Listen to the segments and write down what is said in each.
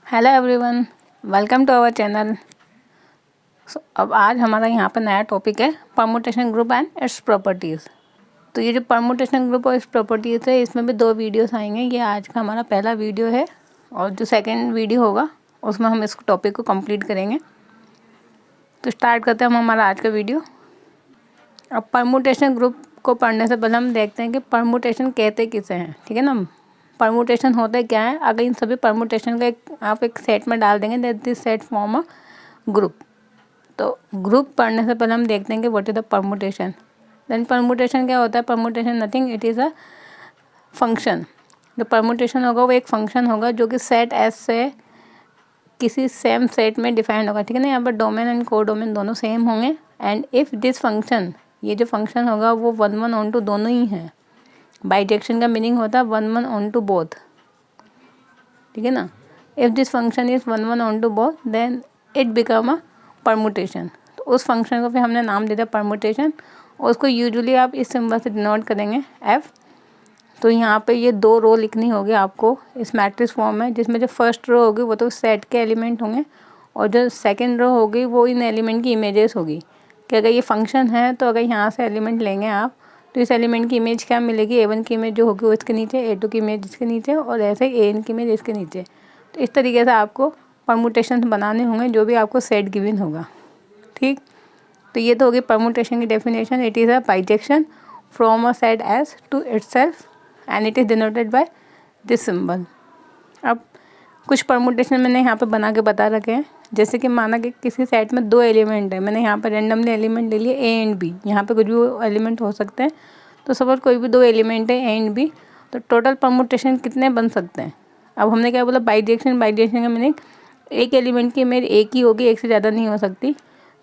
Hello everyone, welcome to our channel. अब आज हमारा यहाँ पर नया टॉपिक है permutation group and its properties. तो ये जो परमुटेशन ग्रुप और इट्स प्रॉपर्टीज़ है, इसमें भी 2 वीडियोस आएंगे। ये आज का हमारा पहला वीडियो है और जो सेकंड वीडियो होगा उसमें हम इस टॉपिक को कंप्लीट करेंगे। तो स्टार्ट करते हैं हम हमारा आज का वीडियो। अब परमुटेशन ग्रुप को पढ़ने से पहले हम देखते हैं कि परमुटेशन कहते किसे हैं, ठीक है ना। परमुटेशन होता है क्या है। अगर इन सभी परमुटेशन का आप एक सेट में डाल देंगे that this set form a group. तो ग्रुप पढ़ने से पहले हम देखते हैं कि what is the permutation. Then permutation क्या होता है। Permutation nothing, it is a function. जो परमुटेशन होगा वो एक फंक्शन होगा जो कि सेट एस से किसी सेम सेट में डिफाइंड होगा, ठीक है ना। यहाँ पर डोमेन एंड कोडोमेन दोनों सेम होंगे एंड इफ़ दिस फंक्शन, ये जो फंक्शन होगा वो 1 ऑन टू दोनों ही हैं। बाइजेक्शन का मीनिंग होता है 1 ऑन टू बोथ, ठीक है ना। If this function is 1 onto both then it become a permutation. तो उस फंक्शन को फिर हमने नाम दे दिया परमुटेशन। और उसको यूजुअली आप इस सिंबल से डिनोट करेंगे एफ। तो यहाँ पे ये 2 रो लिखनी होगी आपको इस मैट्रिक्स फॉर्म में, जिसमें जो फर्स्ट रो होगी वो तो सेट के एलिमेंट होंगे और जो सेकेंड रो होगी वो इन एलिमेंट की इमेजेस होगी। कि अगर ये फंक्शन है तो अगर यहाँ से एलिमेंट लेंगे आप तो इस एलिमेंट की इमेज क्या मिलेगी। A1 की इमेज जो होगी वो इसके नीचे, A2 की इमेज इसके नीचे और ऐसे AN की इमेज इसके नीचे। तो इस तरीके से आपको परमुटेशन बनाने होंगे जो भी आपको सेट गिवन होगा, ठीक। तो ये तो होगी परमुटेशन की definition. It is a bijection from a set S to itself and it is denoted by this symbol. अब कुछ परमुटेशन मैंने यहाँ पे बना के बता रखे हैं। जैसे कि माना कि किसी सेट में 2 एलिमेंट है, मैंने यहाँ पर रैंडमली एलिमेंट ले लिए A एंड B। यहाँ पे कुछ भी एलिमेंट हो सकते हैं। तो सपोज कोई भी 2 एलिमेंट है A एंड B, तो टोटल परमुटेशन कितने बन सकते हैं। अब हमने क्या बोला बाइजेक्शन। बाइजेक्शन का मीनिंग एक एलिमेंट की इमेज एक ही होगी, एक से ज़्यादा नहीं हो सकती।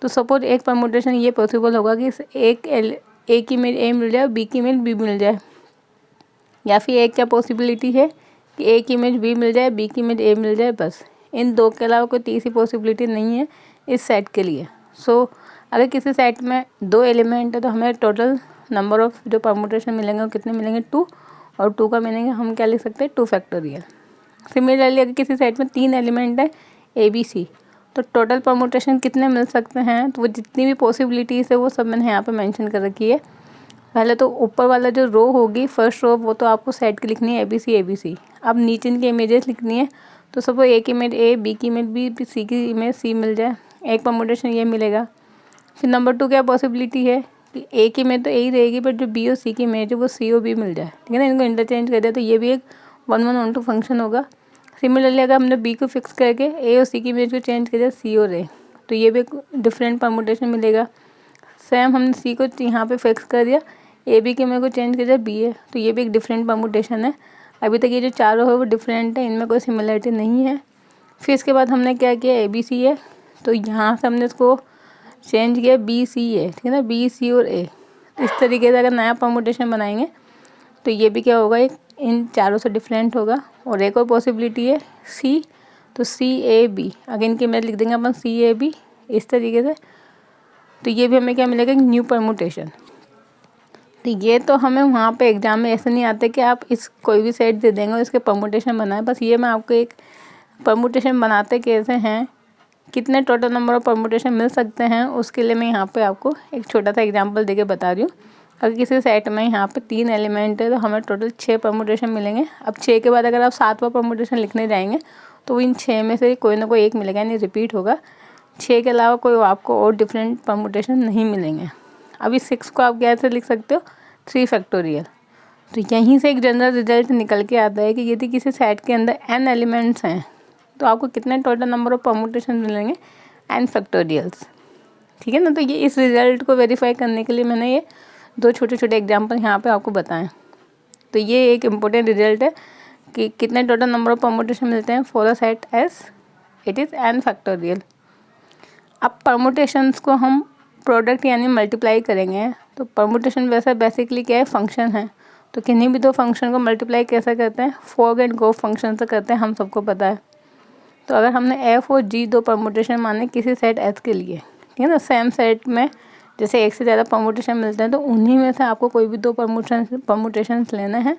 तो सपोज एक परमुटेशन ये पॉसिबल होगा कि एक की इमेज A मिल जाए और B की इमेज B मिल जाए। या फिर एक क्या पॉसिबिलिटी है कि A की इमेज B मिल जाए, B की इमेज A मिल जाए, बस। इन 2 के अलावा कोई तीसरी पॉसिबिलिटी नहीं है इस सेट के लिए। अगर किसी सेट में 2 एलिमेंट है तो हमें टोटल नंबर ऑफ जो परमुटेशन मिलेंगे वो कितने मिलेंगे 2। और 2 का मीनिंग हम क्या लिख सकते हैं 2 फैक्टोरियल। सिमिलरली अगर किसी सेट में 3 एलिमेंट है ABC, तो टोटल परमुटेशन कितने मिल सकते हैं। तो वो जितनी भी पॉसिबिलिटीज़ है वो सब मैंने यहाँ पर मैंशन कर रखी है। पहले तो ऊपर वाला जो रो होगी फर्स्ट रो वो तो आपको सेट की लिखनी है ABC। अब नीचे इनकी इमेजेस लिखनी है। तो सपोज A की इमेज A, B की इमेज B, C की इमेज C मिल जाए, एक परमुटेशन ये मिलेगा। फिर नंबर 2 क्या पॉसिबिलिटी है कि A की इमेज तो A ही रहेगी बट जो B और C की इमेज है वो C और B मिल जाए, ठीक है ना। इनको इंटरचेंज कर दिया तो ये भी एक 1 ऑन टू फंक्शन होगा। सिमिलरली अगर हमने B को फिक्स करके A और C की इमेज को चेंज कर दिया C और A, तो ये भी एक डिफरेंट परमुटेशन मिलेगा। सेम हमने C को यहाँ पे फिक्स कर दिया, AB की इमेज को चेंज कर दिया BA, तो ये भी एक डिफरेंट परमुटेशन है। अभी तक ये जो चारों है वो डिफरेंट है, इनमें कोई सिमिलरिटी नहीं है। फिर इसके बाद हमने क्या किया ABC है, तो यहाँ से हमने इसको चेंज किया BCA, ठीक है ना, BC और A। तो इस तरीके से अगर नया परमुटेशन बनाएंगे तो ये भी क्या होगा, एक इन चारों से डिफरेंट होगा। और एक और पॉसिबिलिटी है C, तो CAB, अगर इनकी इमेज लिख देंगे अपन CAB इस तरीके से, तो ये भी हमें क्या मिलेगा, एक न्यू परमुटेशन। तो ये तो हमें वहाँ पे एग्जाम में ऐसे नहीं आते कि आप इस कोई भी सेट दे देंगे और इसके परमुटेशन बनाए। बस ये मैं आपको एक परमुटेशन बनाते कैसे हैं, कितने टोटल नंबर ऑफ परमुटेशन मिल सकते हैं, उसके लिए मैं यहाँ पे आपको एक छोटा सा एग्जांपल देके बता रही हूँ। अगर किसी सेट में यहाँ पे 3 एलिमेंट है तो हमें टोटल 6 परमुटेशन मिलेंगे। अब 6 के बाद अगर आप 7वां परमुटेशन लिखने जाएंगे तो इन 6 में से कोई ना कोई एक मिलेगा, यानी रिपीट होगा। 6 के अलावा कोई आपको और डिफरेंट परमुटेशन नहीं मिलेंगे। अभी 6 को आप कैसे लिख सकते हो, 3 फैक्टोरियल। तो यहीं से एक जनरल रिजल्ट निकल के आता है कि यदि किसी सेट के अंदर n एलिमेंट्स हैं तो आपको कितने टोटल नंबर ऑफ परमुटेशन मिलेंगे, n फैक्टोरियल्स, ठीक है ना। तो ये इस रिजल्ट को वेरीफाई करने के लिए मैंने ये 2 छोटे छोटे एग्जाम्पल यहाँ पे आपको बताएं। तो ये एक इम्पोर्टेंट रिजल्ट है कि कितने टोटल नंबर ऑफ परमुटेशन मिलते हैं for a set S, it is n factorial. अब परमुटेशंस को हम प्रोडक्ट यानी मल्टीप्लाई करेंगे। तो परमुटेशन वैसे बेसिकली क्या है, फंक्शन है। तो किन्हीं भी 2 फंक्शन को मल्टीप्लाई कैसे करते हैं, फॉग एंड गो फंक्शन से करते हैं, हम सबको पता है। तो अगर हमने F और G 2 परमुटेशन माने किसी सेट S के लिए, ठीक है ना, सेम सेट में जैसे एक से ज़्यादा परमुटेशन मिलते हैं तो उन्हीं में से आपको कोई भी 2 परमुटेशंस लेना है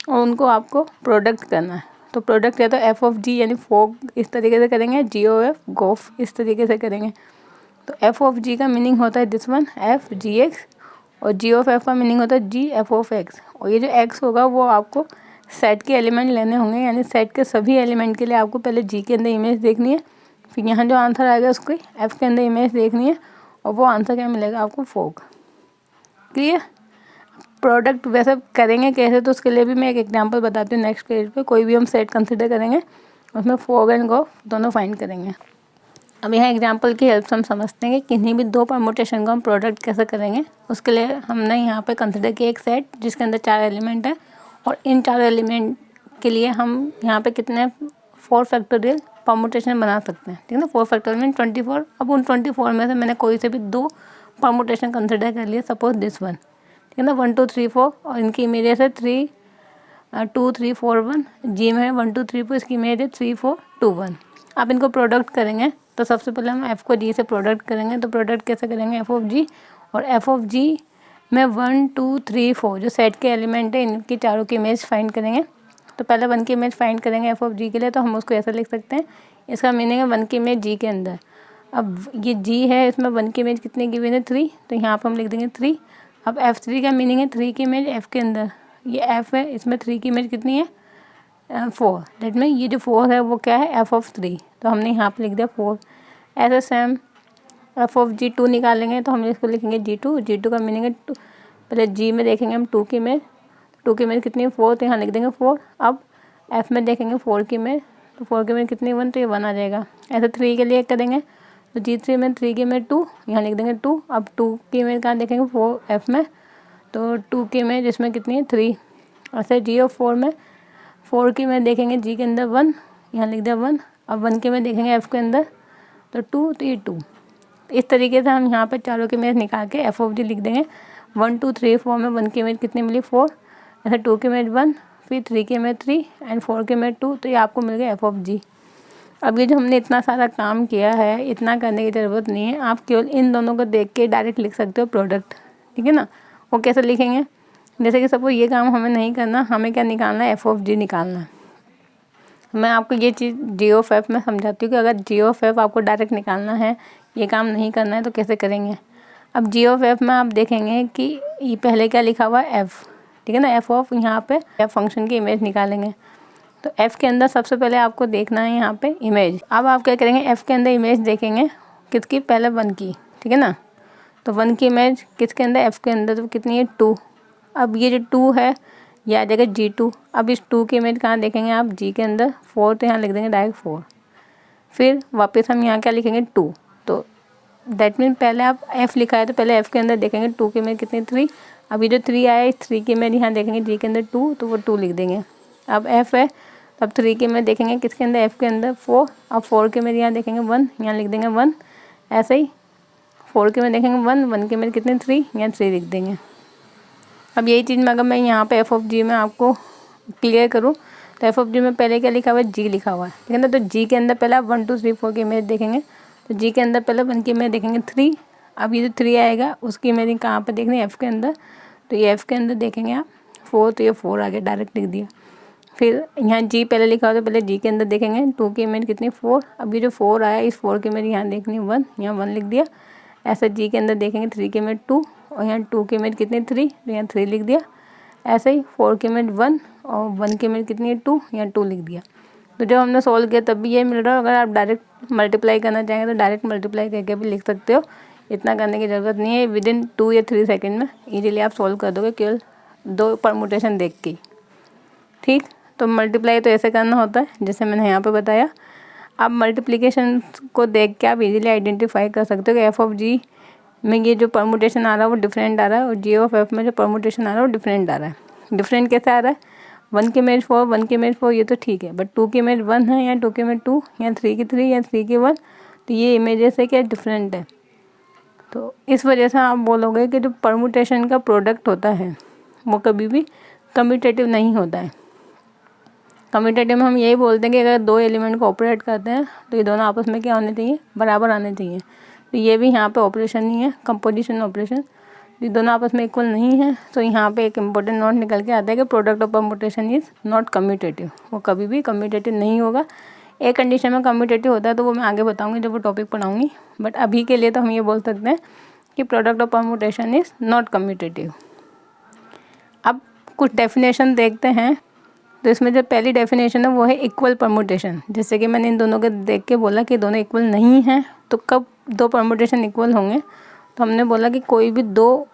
और उनको आपको प्रोडक्ट करना है। तो प्रोडक्ट या तो एफ ऑफ जी यानी फोग इस तरीके से करेंगे, जी ओ एफ गोफ इस तरीके से करेंगे। तो एफ ऑफ जी का मीनिंग होता है this one F G x, और जी ऑफ एफ का मीनिंग होता है जी एफ ऑफ एक्स। और ये जो एक्स होगा वो आपको सेट के एलिमेंट लेने होंगे, यानी सेट के सभी एलिमेंट के लिए आपको पहले जी के अंदर इमेज देखनी है, फिर यहाँ जो आंसर आएगा उसको एफ के अंदर इमेज देखनी है, और वो आंसर क्या मिलेगा आपको, फोग। क्लियर। प्रोडक्ट वैसे करेंगे कैसे, तो उसके लिए भी मैं एक एग्जांपल बताती हूँ नेक्स्ट पेज पे। कोई भी हम सेट कंसिडर करेंगे, उसमें फोग एंड गोफ दोनों फाइंड करेंगे। अब यहाँ एग्जांपल की हेल्प से हम समझते हैं कि किन्हीं भी दो परमुटेशन को हम प्रोडक्ट कैसे करेंगे। उसके लिए हमने यहाँ पे कंसिडर किया एक सेट जिसके अंदर 4 एलिमेंट है, और इन 4 एलिमेंट के लिए हम यहाँ पे कितने 4 फैक्टोरियल परमुटेशन बना सकते हैं, ठीक है ना। 4 फैक्टोरियल मीन 24। अब उन 24 में से मैंने कोई से भी 2 परमुटेशन कंसिडर कर लिया, सपोज दिस वन, ठीक है ना, 1 2 3 4, और इनकी इमेजेस है 3 2 3 4 1। जी में है 1 2 3 4, इसकी इमेज है 3 4 2 1। आप इनको प्रोडक्ट करेंगे तो सबसे पहले हम एफ़ को जी से प्रोडक्ट करेंगे। तो प्रोडक्ट कैसे करेंगे, एफ ऑफ जी, और एफ ऑफ जी में 1 2 3 4 जो सेट के एलिमेंट है इनकी चारों की इमेज फाइंड करेंगे। तो पहले 1 की इमेज फाइंड करेंगे एफ ऑफ जी के लिए, तो हम उसको ऐसा लिख सकते हैं, इसका मीनिंग है 1 की इमेज जी के अंदर। अब ये जी है, इसमें 1 की इमेज कितनी गिवन है 3, तो यहाँ पर हम लिख देंगे 3। अब F3 का मीनिंग है 3 की इमेज F के अंदर, ये F है, इसमें 3 की इमेज कितनी है 4, दैट में ये जो 4 है वो क्या है F ऑफ 3, तो हमने यहाँ पे लिख दिया 4। ऐसे सेम F ऑफ जी 2 निकालेंगे, तो हम इसको लिखेंगे G2। G2 का मीनिंग है 2, पहले G में देखेंगे हम 2 की इमेज, 2 की इमेज कितनी है 4, तो यहाँ लिख देंगे 4। अब F में देखेंगे 4 की इमेज, तो 4 की इमेज कितनी 1, तो ये 1 आ जाएगा। ऐसे 3 के लिए करेंगे, तो G3 में 3 की इमेज 2, यहाँ लिख देंगे 2। अब 2 की इमेज कहाँ देखेंगे 4 F में, तो 2 की इमेज इसमें कितनी है 3। ऐसे जी ऑफ 4 में 4 की इमेज देखेंगे जी के अंदर 1, यहाँ लिख दिया 1। अब 1 की इमेज देखेंगे F के अंदर, तो 2, तो ये 2। इस तरीके से हम यहाँ पर चारों की इमेज निकाल के एफ ऑफ जी लिख देंगे। 1 2 3 4 में 1 की इमेज कितनी मिली 4, ऐसे 2 की इमेज 1, फिर 3 की इमेज 3 एंड 4 की इमेज 2, तो ये आपको मिल गया एफ ऑफ जी। अब ये जो हमने इतना सारा काम किया है, इतना करने की ज़रूरत नहीं है, आप केवल इन दोनों को देख के डायरेक्ट लिख सकते हो प्रोडक्ट, ठीक है ना। वो कैसे लिखेंगे, जैसे कि सपोज ये काम हमें नहीं करना, हमें क्या निकालना है, एफ ऑफ जी निकालना है। मैं आपको ये चीज़ जी ऑफ एफ में समझाती हूँ कि अगर जी ऑफ एफ आपको डायरेक्ट निकालना है, ये काम नहीं करना है, तो कैसे करेंगे। अब जी ऑफ एफ में आप देखेंगे कि ये पहले क्या लिखा हुआ है एफ़, ठीक है ना। एफ ऑफ यहाँ पे एफ फंक्शन की इमेज निकालेंगे, तो एफ़ के अंदर सबसे पहले आपको देखना है यहाँ पे इमेज। अब आप क्या करेंगे, एफ़ के अंदर इमेज देखेंगे किसकी, पहले 1 की, ठीक है ना। तो 1 की इमेज किसके अंदर, एफ़ के अंदर, तो कितनी है 2। अब ये जो 2 है ये आ जाएगा G2। अब इस 2 की इमेज कहाँ देखेंगे आप, जी के अंदर 4, तो यहाँ लिख देंगे डायरेक्ट 4। फिर वापस हम यहाँ क्या लिखेंगे 2, तो दैट मीन पहले आप एफ़ लिखा है तो पहले एफ़ के अंदर देखेंगे 2 की इमेज कितनी 3। अब ये जो 3 आया इस 3 की इमेज यहाँ देखेंगे जी के अंदर 2, तो वो 2 लिख देंगे। अब एफ़ है, अब 3 की इमेज देखेंगे किसके अंदर, एफ़ के अंदर 4। अब 4 की इमेज यहाँ देखेंगे 1, यहाँ लिख देंगे 1। ऐसे ही 4 की इमेज देखेंगे 1, 1 की इमेज कितनी 3, यहाँ 3 लिख देंगे। अब यही चीज़ में अगर मैं यहाँ पे एफ ऑफ जी में आपको क्लियर करूँ, तो एफ ऑफ जी में पहले क्या लिखा हुआ है, जी लिखा हुआ है, ठीक है ना। तो जी के अंदर पहले आप 1 2 3 4 की इमेज देखेंगे, तो जी के अंदर पहले 1 की इमेज देखेंगे 3। अब ये जो 3 आएगा उसकी इमेज कहाँ पर देखनी है, एफ़ के अंदर, तो ये एफ़ के अंदर देखेंगे आप 4, तो ये 4 आगे डायरेक्ट लिख दिया। फिर यहाँ जी पहले लिखा हुआ, तो पहले जी के अंदर देखेंगे 2 की इमेज कितनी 4। अब ये जो 4 आया इस 4 की इमेज यहाँ देखनी 1, यहाँ 1 लिख दिया। ऐसे जी के अंदर देखेंगे 3 की इमेज 2, और यहाँ 2 की इमेज कितनी 3, तो यहाँ 3 लिख दिया। ऐसे ही 4 की इमेज 1 और 1 की इमेज कितनी है 2, यहाँ 2 लिख दिया। तो जब हमने सॉल्व किया तब भी ये मिल रहा है। अगर आप डायरेक्ट मल्टीप्लाई करना चाहेंगे तो डायरेक्ट मल्टीप्लाई करके भी लिख सकते हो, इतना करने की ज़रूरत नहीं है। विदिन 2 या 3 सेकेंड में ईजिली आप सॉल्व कर दोगे केवल 2 परमुटेशन देख के, ठीक। तो मल्टीप्लाई तो ऐसे करना होता है जैसे मैंने यहाँ पे बताया। अब मल्टीप्लिकेशन को देख के आप इजीली आइडेंटिफाई कर सकते हो कि एफ ऑफ जी में ये जो परमुटेशन आ रहा है वो डिफरेंट आ रहा है, और जी ऑफ एफ में जो परमुटेशन आ रहा है वो डिफरेंट आ रहा है। डिफरेंट कैसे आ रहा है, 1 की इमेज 4, 1 की इमेज 4 ये तो ठीक है, बट 2 की इमेज 1 है, या 2 की इमेज 2, या 3 की 3, या 3 की 1, तो ये इमेजेस है क्या डिफरेंट है। तो इस वजह से आप बोलोगे कि जो परमुटेशन का प्रोडक्ट होता है वो कभी भी कम्यूटेटिव नहीं होता है। कम्यूटेटिव में हम यही बोलते हैं कि अगर 2 एलिमेंट को ऑपरेट करते हैं तो ये दोनों आपस में क्या होने चाहिए, बराबर आने चाहिए। तो ये भी यहाँ पे ऑपरेशन नहीं है, कंपोजिशन ऑपरेशन। ये दोनों आपस में इक्वल नहीं है, तो यहाँ पे एक इम्पोर्टेंट नोट निकल के आता है कि product of permutation is not commutative, वो कभी भी कम्यूटेटिव नहीं होगा। एक कंडीशन में कम्यूटेटिव होता है तो वो मैं आगे बताऊँगी जब वो टॉपिक पढ़ाऊँगी, बट अभी के लिए तो हम ये बोल सकते हैं कि product of permutation is not commutative. अब कुछ डेफिनेशन देखते हैं, तो इसमें जो पहली डेफिनेशन है वो है इक्वल परम्यूटेशन। जैसे कि मैंने इन दोनों को देख के बोला कि दोनों इक्वल नहीं हैं, तो कब दो परम्यूटेशन इक्वल होंगे, तो हमने बोला कि कोई भी दो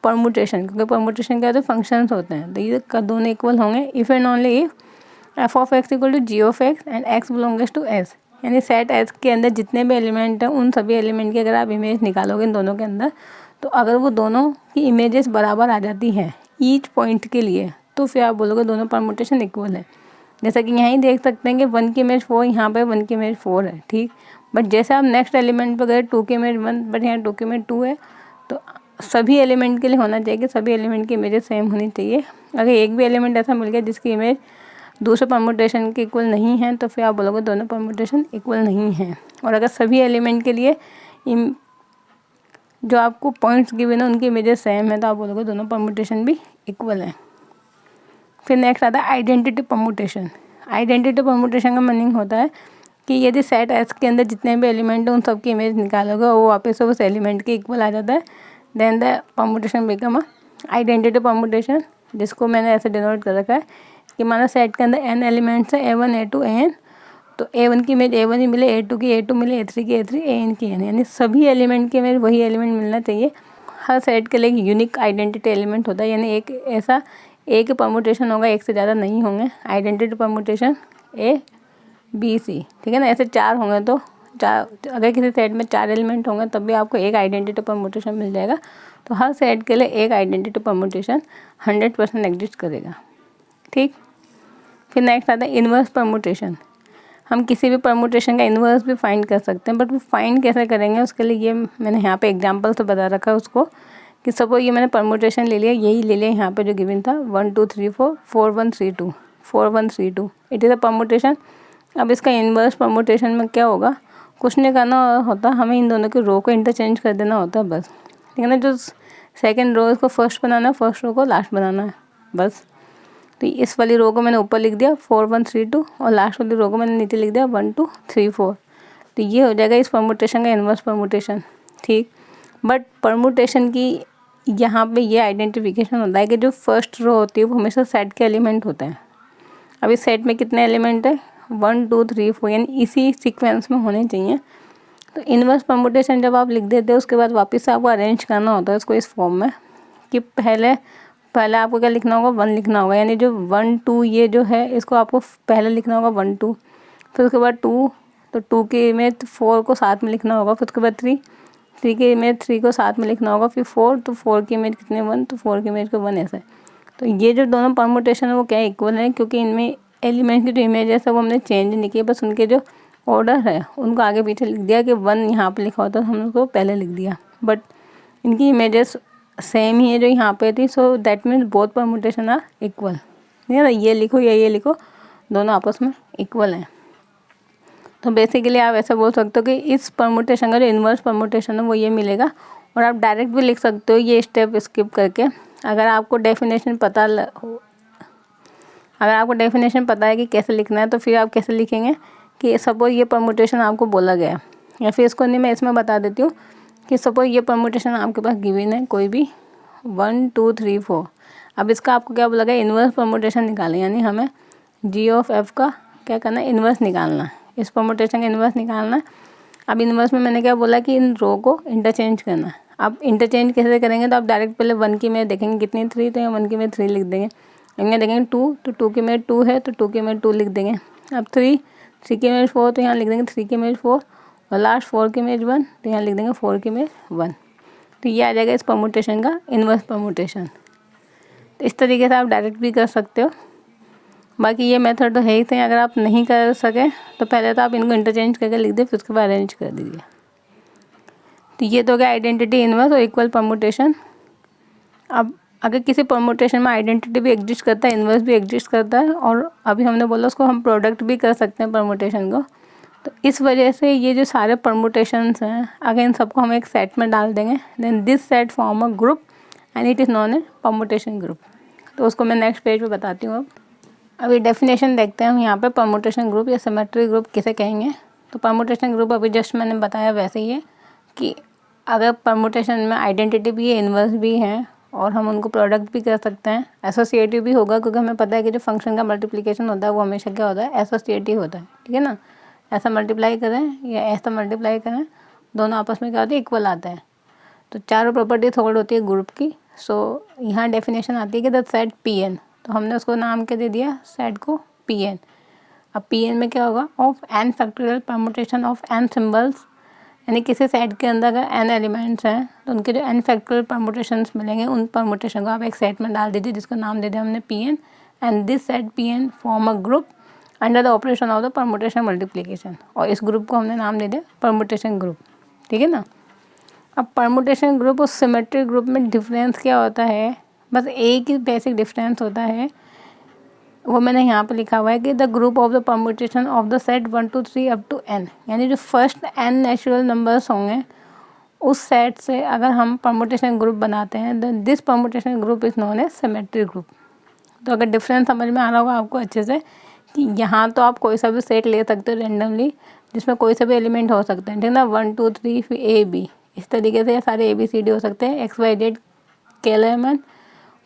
परम्यूटेशन, क्योंकि परम्यूटेशन क्या होता है, फंक्शंस होते हैं, तो ये दोनों इक्वल होंगे if and only if F of X equal to G of X and X belongs to S. यानी सेट एस के अंदर जितने भी एलिमेंट हैं उन सभी एलिमेंट की अगर आप इमेज निकालोगे इन दोनों के अंदर, तो अगर वो दोनों की इमेजेस बराबर आ जाती हैं ईच पॉइंट के लिए, तो फिर आप बोलोगे दोनों परम्यूटेशन इक्वल है। जैसा कि यहाँ ही देख सकते हैं कि 1 की इमेज 4, यहाँ पे 1 की इमेज 4 है, ठीक। बट जैसे आप नेक्स्ट एलिमेंट पर गए 2 की इमेज 1, बट यहाँ 2 की इमेज 2 है, तो सभी एलिमेंट के लिए होना चाहिए कि सभी एलिमेंट की इमेजेस सेम होनी चाहिए। अगर एक भी एलिमेंट ऐसा मिल गया जिसकी इमेज दूसरे परम्यूटेशन के इक्वल नहीं है, तो फिर आप बोलोगे दोनों परम्यूटेशन इक्वल नहीं हैं। और अगर सभी एलिमेंट के लिए जो आपको पॉइंट्स गिवन है उनकी इमेजेस सेम है, तो आप बोलोगे दोनों परम्यूटेशन भी इक्वल हैं। फिर नेक्स्ट आता है आइडेंटिटी परम्यूटेशन। आइडेंटिटी परम्यूटेशन का मीनिंग होता है कि यदि सेट एस के अंदर जितने भी एलिमेंट हैं उन सब की इमेज निकालोगे और वो वापस से उस एलिमेंट के इक्वल आ जाता है, then the permutation become a identity permutation, जिसको मैंने ऐसे डिनोट कर रखा है कि माना सेट के अंदर n एलिमेंट्स है a1 a2 an, तो a1 की इमेज a1 ही मिले, a2 की a2 मिले, a3 की a3, an की an, यानी सभी एलिमेंट की इमेज वही एलिमेंट मिलना चाहिए। हर सेट के लिए एक यूनिक आइडेंटिटी एलिमेंट होता है, यानी एक ऐसा एक परम्यूटेशन होगा, एक से ज़्यादा नहीं होंगे। Identity permutation A B C, ठीक है ना। ऐसे 4 होंगे तो अगर किसी सेट में 4 एलिमेंट होंगे तब भी आपको एक आइडेंटिटी परम्यूटेशन मिल जाएगा। तो हर सेट के लिए एक आइडेंटिटी परम्यूटेशन 100% एग्जिस्ट करेगा, ठीक। फिर नेक्स्ट आता है इन्वर्स परम्यूटेशन। हम किसी भी परम्यूटेशन का इन्वर्स भी फाइंड कर सकते हैं, बट वो फाइंड कैसे करेंगे उसके लिए ये मैंने यहाँ पे एग्जांपल से बता रखा है उसको, कि सपोज ये मैंने परम्यूटेशन ले लिया, यही ले लिया यहाँ पे जो गिवन था 1 2 3 4 4 1 3 2 4 1 3 2, इट इज़ अ परम्यूटेशन। अब इसका इन्वर्स परम्यूटेशन में क्या होगा, कुछ नहीं करना होता, हमें इन दोनों की रो को इंटरचेंज कर देना होता है बस, ठीक है ना। जो सेकेंड रो इसको फर्स्ट बनाना है, फर्स्ट रो को लास्ट बनाना है बस। तो इस वाली रो को मैंने ऊपर लिख दिया 4 1 3 2 और लास्ट वाली रो को मैंने नीचे लिख दिया 1 2 3 4, तो ये हो जाएगा इस परम्यूटेशन का इन्वर्स परम्यूटेशन, ठीक। बट परम्यूटेशन की यहाँ पे ये आइडेंटिफिकेशन होता है कि जो फर्स्ट रो होती है वो हमेशा सेट के एलिमेंट होते हैं। अब इस सेट में कितने एलिमेंट है 1 2 3 4, यानी इसी सीक्वेंस में होने चाहिए। तो इन्वर्स परम्यूटेशन जब आप लिख देते हो उसके बाद वापस से आपको अरेंज करना होता है इसको इस फॉर्म में, कि पहले आपको क्या लिखना होगा 1 लिखना होगा, यानी जो 1 2 ये जो है इसको आपको पहले लिखना होगा 1 2, फिर उसके बाद 2, तो 2 के इमेज 4 को साथ में लिखना होगा, फिर उसके बाद 3 की इमेज 3 को साथ में लिखना होगा, फिर 4, तो 4 की इमेज कितने 1, तो 4 की इमेज को 1, ऐसे। तो ये जो दोनों परम्यूटेशन है वो क्या इक्वल है, क्योंकि इनमें एलिमेंट की जो इमेजेस है वो हमने चेंज नहीं किए, बस उनके जो ऑर्डर है उनको आगे पीछे लिख दिया कि 1 यहाँ पे लिखा होता है हमने उसको पहले लिख दिया, बट इनकी इमेजेस सेम ही है जो यहाँ पे थी, so that means both permutation are equal, ठीक है ना। ये लिखो या ये लिखो, दोनों आपस में इक्वल हैं। तो बेसिकली आप ऐसा बोल सकते हो कि इस परम्यूटेशन का जो इन्वर्स परम्यूटेशन है वो ये मिलेगा, और आप डायरेक्ट भी लिख सकते हो ये स्टेप स्किप करके। अगर आपको डेफिनेशन पता है कि कैसे लिखना है, तो फिर आप कैसे लिखेंगे कि सपोज ये परम्यूटेशन आपको बोला गया, या फिर इसको नहीं मैं इसमें बता देती हूँ कि सपोज ये परम्यूटेशन आपके पास गिवन है कोई भी 1 2 3 4। अब इसका आपको क्या बोला गया, इन्वर्स परम्यूटेशन निकालें, यानी हमें जी ऑफ एफ का क्या करना है, इन्वर्स निकालना है, इस परम्यूटेशन का इन्वर्स निकालना है। अब इन्वर्स में मैंने क्या बोला कि इन रो को इंटरचेंज करना है। अब इंटरचेंज कैसे करेंगे, तो आप डायरेक्ट पहले 1 की में देखेंगे कितनी 3, तो यहाँ 1 की में 3 लिख देंगे। यहाँ देखेंगे 2, तो 2 की में 2 है, तो 2 की में 2 लिख देंगे। अब 3 की में 4, तो यहाँ लिख देंगे 3 की में 4, और लास्ट 4 की में 1, तो यहाँ लिख देंगे 4 की में 1। तो ये आ जाएगा इस परम्यूटेशन का इन्वर्स परम्यूटेशन। तो इस तरीके से आप डायरेक्ट भी कर सकते हो, बाकी ये मेथड तो है ही थे। अगर आप नहीं कर सके तो पहले तो आप इनको इंटरचेंज करके लिख दे, फिर उसके बाद अरेंज कर दीजिए। तो ये तो क्या आइडेंटिटी इन्वर्स और इक्वल परम्यूटेशन। अब अगर किसी परम्यूटेशन में आइडेंटिटी भी एग्जिस्ट करता है, इन्वर्स भी एग्जिस्ट करता है, और अभी हमने बोला उसको हम प्रोडक्ट भी कर सकते हैं परम्यूटेशन को, तो इस वजह से ये जो सारे परम्यूटेशंस हैं अगर इन सबको हम एक सेट में डाल देंगे, then this set form a group and it is known a permutation group. तो उसको मैं नेक्स्ट पेज पे बताती हूँ। अब अभी डेफिनेशन देखते हैं हम यहाँ पे परमुटेशन ग्रुप या सिमेट्री ग्रुप किसे कहेंगे। तो परमुटेशन ग्रुप अभी जस्ट मैंने बताया वैसे ही है कि अगर परमुटेशन में आइडेंटिटी भी है, इन्वर्स भी है और हम उनको प्रोडक्ट भी कर सकते हैं, एसोसिएटिव भी होगा, क्योंकि हमें पता है कि जो फंक्शन का मल्टीप्लिकेशन होता है वो हमेशा क्या होता है, एसोसिएटिव होता है। ठीक है ना, ऐसा मल्टीप्लाई करें या ऐसा मल्टीप्लाई करें, दोनों आपस में क्या होता है, इक्वल आता है। तो चारों प्रॉपर्टीज होल्ड होती है ग्रुप की। सो यहाँ डेफिनेशन आती है कि द सेट पी एन, तो हमने उसको नाम क्या दे दिया, सेट को पी एन। अब पी एन में क्या होगा, of N factorial permutation of N symbols, यानी किसी सेट के अंदर अगर एन एलिमेंट्स हैं तो उनके जो एन फैक्टोरियल परमुटेशंस मिलेंगे, उन परमुटेशन को आप एक सेट में डाल दीजिए जिसको नाम दे दिया हमने P N, and this set P N form a group under the operation of the permutation multiplication, और इस ग्रुप को हमने नाम दे दिया परमुटेशन ग्रुप। ठीक है ना। अब परमुटेशन ग्रुप और सिमेट्रिक ग्रुप में डिफरेंस क्या होता है, बस एक ही बेसिक डिफरेंस होता है, वो मैंने यहाँ पे लिखा हुआ है कि the group of the permutation of the set 1 2 3 up to n, यानी जो फर्स्ट n नेचुरल नंबर्स होंगे उस सेट से अगर हम परमुटेशन ग्रुप बनाते हैं then this permutation group is known as symmetric group. तो अगर डिफरेंस समझ में आ रहा होगा आपको अच्छे से कि यहाँ तो आप कोई सा भी सेट ले सकते हो रेंडमली, जिसमें कोई से भी एलिमेंट हो सकते हैं। ठीक है ना, 1 2 3 फिर ए बी, इस तरीके से सारे ABCD हो सकते हैं, XYZ KLMN